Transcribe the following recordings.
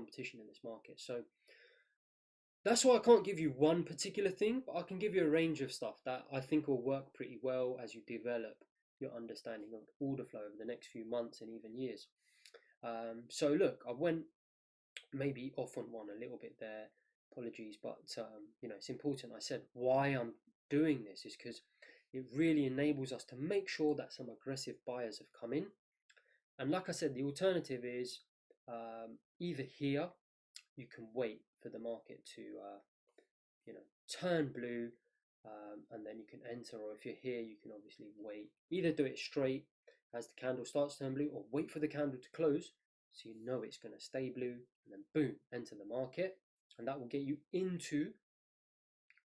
competition in this market. So that's why I can't give you one particular thing, but I can give you a range of stuff that I think will work pretty well as you develop your understanding of order flow over the next few months and even years. So look, I went maybe off on one a little bit there. Apologies, but it's important. I said why I'm doing this is because it really enables us to make sure that some aggressive buyers have come in. And like I said, the alternative is either here you can wait for the market to turn blue, and then you can enter, or if you're here you can obviously wait, either do it straight as the candle starts to turn blue, or wait for the candle to close so you know it's going to stay blue, and then boom, enter the market, and that will get you into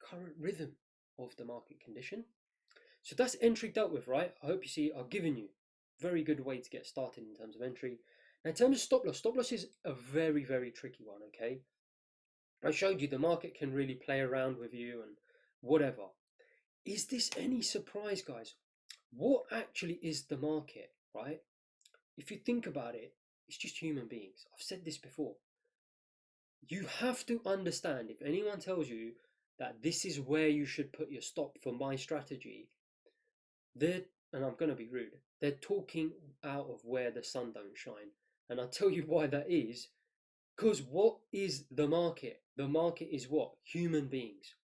current rhythm of the market condition. So that's entry dealt with, right? I hope you see I've given you a very good way to get started in terms of entry. Now in terms of stop loss is a very, very tricky one, okay? I showed you the market can really play around with you and whatever. Is this any surprise, guys? What actually is the market, right? If you think about it, it's just human beings. I've said this before. You have to understand, if anyone tells you that this is where you should put your stop for my strategy, and I'm going to be rude, they're talking out of where the sun don't shine. And I'll tell you why that is. Because what is the market? The market is what? Human beings.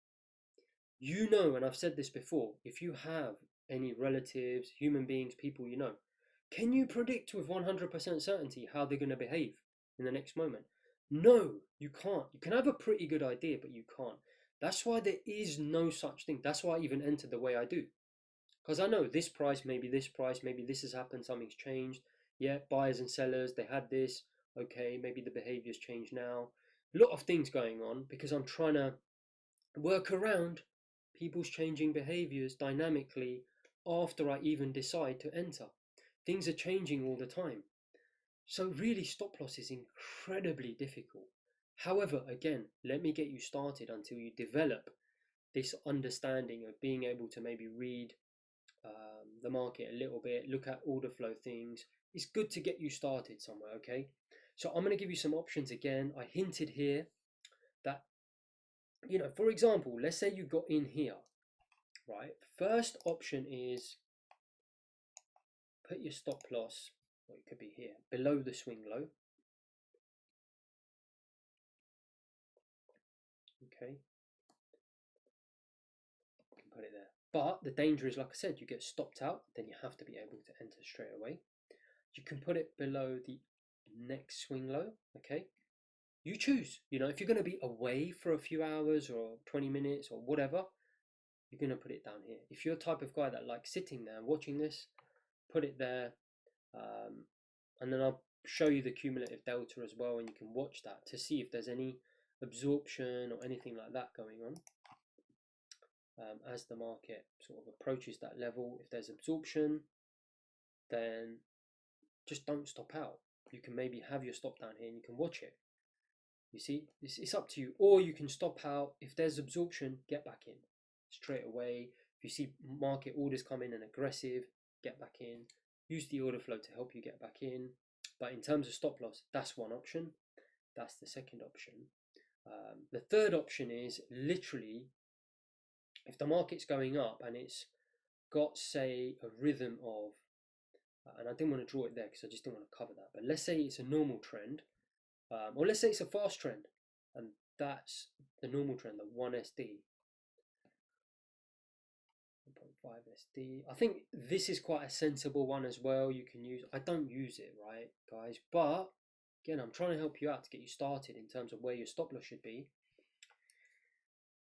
You know, and I've said this before, if you have any relatives, human beings, people you know, can you predict with 100% certainty how they're going to behave in the next moment? No, you can't. You can have a pretty good idea, but you can't. That's why there is no such thing. That's why I even entered the way I do. Because I know this price, maybe this has happened, something's changed. Yeah, buyers and sellers, they had this. Okay, maybe the behavior's changed now. A lot of things going on because I'm trying to work around people's changing behaviors dynamically after I even decide to enter. Things are changing all the time. So really stop loss is incredibly difficult. However, again, let me get you started until you develop this understanding of being able to maybe read the market a little bit, look at order flow things. It's good to get you started somewhere, okay? So I'm going to give you some options again. I hinted here that, for example, let's say you got in here, right? First option is put your stop loss, or it could be here, below the swing low. Okay. You can put it there. But the danger is, like I said, you get stopped out, then you have to be able to enter straight away. You can put it below the next swing low, okay? You choose, if you're going to be away for a few hours or 20 minutes or whatever, you're going to put it down here. If you're the type of guy that likes sitting there and watching this, put it there, and then I'll show you the cumulative delta as well, and you can watch that to see if there's any absorption or anything like that going on. As the market sort of approaches that level, if there's absorption, then just don't stop out. You can maybe have your stop down here and you can watch it. You see, it's up to you. Or you can stop out. If there's absorption, get back in straight away. If you see market orders come in and aggressive, get back in. Use the order flow to help you get back in. But in terms of stop loss, that's one option. That's the second option. The third option is literally, if the market's going up and it's got, say, a rhythm of, and I didn't want to draw it there because I just didn't want to cover that, but let's say it's a normal trend, or let's say it's a fast trend, and that's the normal trend, the 1SD, 1.5 SD. I think this is quite a sensible one as well. You can use, I don't use it, right, guys, but again, I'm trying to help you out to get you started in terms of where your stop loss should be.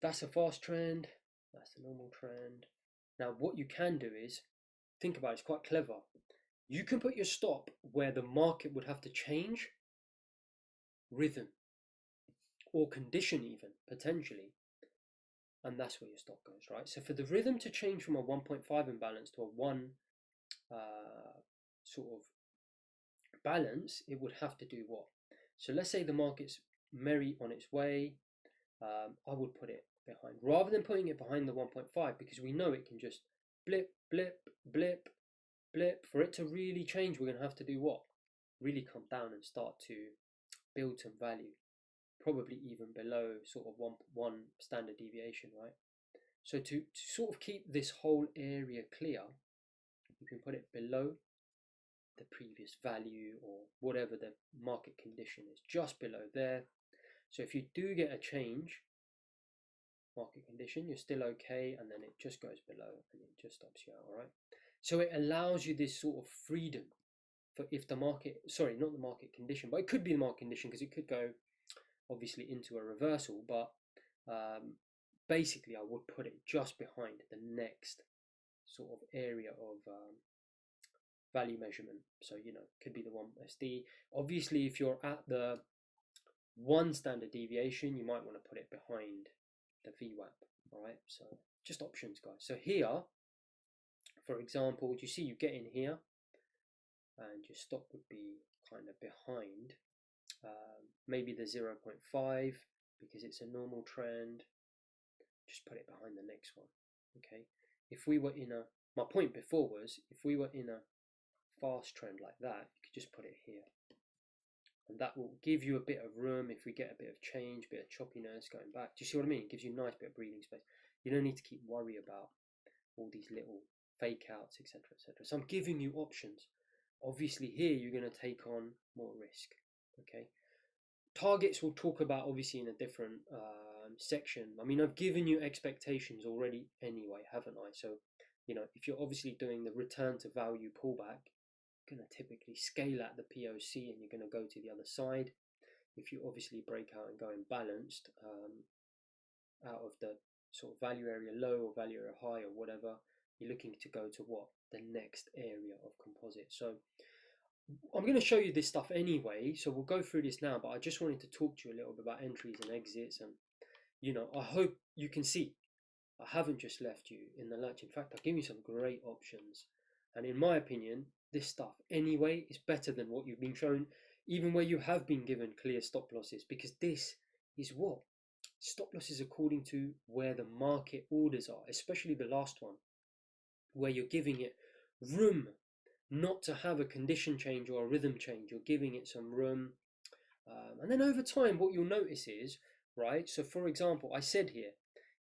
That's a fast trend, that's the normal trend. Now, what you can do is, think about it, it's quite clever. You can put your stop where the market would have to change rhythm or condition even, potentially. And that's where your stop goes, right? So for the rhythm to change from a 1.5 imbalance to a 1 sort of balance, it would have to do what? So let's say the market's merry on its way. I would put it behind, rather than putting it behind the 1.5, because we know it can just blip, blip, blip, blip. For it to really change, we're going to have to do what? Really come down and start to built-in value, probably even below sort of one standard deviation, right? So to sort of keep this whole area clear, you can put it below the previous value or whatever the market condition is, just below there. So if you do get a change, market condition, you're still okay, and then it just goes below and it just stops you out, all right? So it allows you this sort of freedom for if the market, sorry, not the market condition, but it could be the market condition because it could go obviously into a reversal, but basically I would put it just behind the next sort of area of value measurement. So, you know, could be the 1 SD. Obviously, if you're at the 1 standard deviation, you might want to put it behind the VWAP, all right? So just options, guys. So here, for example, do you see you get in here and your stop would be kind of behind maybe the 0.5 because it's a normal trend. Just put it behind the next one, okay? If we were in a, my point before was, if we were in a fast trend like that, you could just put it here. And that will give you a bit of room if we get a bit of change, bit of choppiness going back. Do you see what I mean? It gives you a nice bit of breathing space. You don't need to keep worry about all these little fake outs, etc., etc. So I'm giving you options. Obviously here you're going to take on more risk, okay? Targets we'll talk about obviously in a different section. I mean, I've given you expectations already anyway, haven't I? So, you know, if you're obviously doing the return to value pullback, you're going to typically scale at the POC and you're going to go to the other side. If you obviously break out and go imbalanced out of the sort of value area low or value area high or whatever, you're looking to go to what? The next area of composite. So I'm going to show you this stuff anyway, so we'll go through this now, but I just wanted to talk to you a little bit about entries and exits, and you know, I hope you can see I haven't just left you in the lurch. In fact, I've given you some great options, and in my opinion, this stuff anyway is better than what you've been shown, even where you have been given clear stop losses, because this is what? Stop losses according to where the market orders are, especially the last one, where you're giving it room not to have a condition change or a rhythm change. You're giving it some room. And then over time, what you'll notice is, right, so for example, I said here,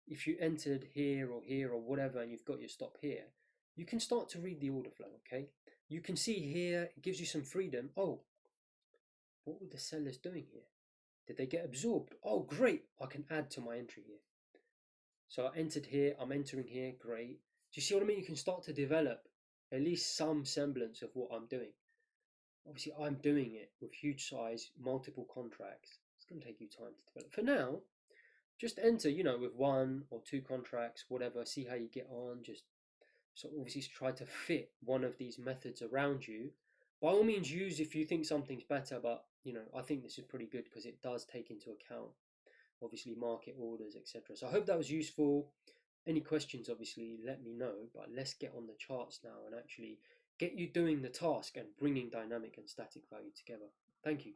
if you entered here or whatever, and you've got your stop here, you can start to read the order flow, okay? You can see here, it gives you some freedom. Oh, what were the sellers doing here? Did they get absorbed? Oh, great, I can add to my entry here. So I entered here, I'm entering here, great. Do you see what I mean? You can start to develop at least some semblance of what I'm doing. Obviously, I'm doing it with huge size, multiple contracts. It's going to take you time to develop. For now, just enter, you know, with 1 or 2 contracts, whatever, see how you get on. Just so obviously try to fit one of these methods around you. By all means, use if you think something's better, but you know, I think this is pretty good because it does take into account obviously market orders, etc. So I hope that was useful. Any questions, obviously, let me know, but let's get on the charts now and actually get you doing the task and bringing dynamic and static value together. Thank you.